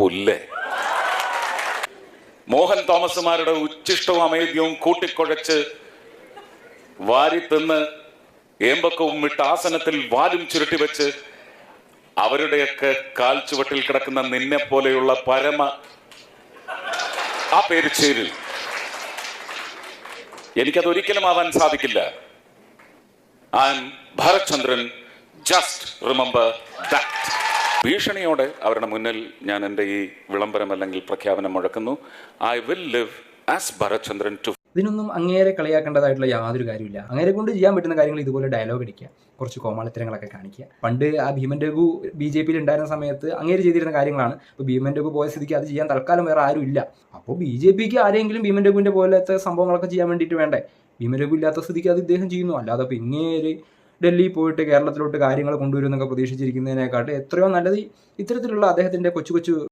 പുല്ല്. മോഹൻ തോമസുമാരുടെ ഉച്ഛിഷ്ടവും അമേദ്യവും കൂട്ടിക്കുഴച്ച് വാരി തിന്ന് ഏമ്പക്കവും വിട്ട് ആസനത്തിൽ വാലും ചുരുട്ടി വെച്ച് അവരുടെയൊക്കെ കാൽ ചുവട്ടിൽ കിടക്കുന്ന നിന്നെ പോലെയുള്ള പരമ ആ പേര് ചേരിൽ എനിക്കതൊരിക്കലും ആവാൻ സാധിക്കില്ല. I'm Bharat Chandran. Just remember that. ഭീഷണിയോടെ അവരുടെ മുന്നിൽ ഞാൻ എൻ്റെ ഈ വിളംബരം അല്ലെങ്കിൽ പ്രഖ്യാപനം മുഴക്കുന്നു. I will live as Bharat Chandran too. ഇതിനൊന്നും അങ്ങേരെ കളിയാക്കേണ്ടതായിട്ടുള്ള യാതൊരു കാര്യമില്ല. അങ്ങേരെ കൊണ്ട് ചെയ്യാൻ പറ്റുന്ന കാര്യങ്ങൾ ഇതുപോലെ ഡയലോഗ് അടിക്കുക, കുറച്ച് കോമാളിത്തരങ്ങളൊക്കെ കാണിക്കുക. പണ്ട് ആ ഭീമൻ രഘു BJP ഉണ്ടായിരുന്ന സമയത്ത് അങ്ങേര് ചെയ്തിരുന്ന കാര്യങ്ങളാണ്. ഇപ്പോൾ ഭീമൻ രഘു പോയ സ്ഥിതിക്ക് അത് ചെയ്യാൻ തൽക്കാലം വേറെ ആരും ഇല്ല. അപ്പോൾ BJPക്ക് ആരെങ്കിലും ഭീമൻ രഘുവിൻ്റെ പോലത്തെ സംഭവങ്ങളൊക്കെ ചെയ്യാൻ വേണ്ടിയിട്ട് വേണ്ടേ? ഭീമൻ രഘു ഇല്ലാത്ത സ്ഥിതിക്ക് അത് ഇദ്ദേഹം ചെയ്യുന്നു. അല്ലാതെ ഇപ്പോൾ ഇങ്ങേര് ഡൽഹിയിൽ പോയിട്ട് കേരളത്തിലോട്ട് കാര്യങ്ങൾ കൊണ്ടുവരുമെന്നൊക്കെ പ്രതീക്ഷിച്ചിരിക്കുന്നതിനെക്കാട്ട് എത്രയോ നല്ലത് ഇത്തരത്തിലുള്ള അദ്ദേഹത്തിൻ്റെ കൊച്ചു കൊച്ചു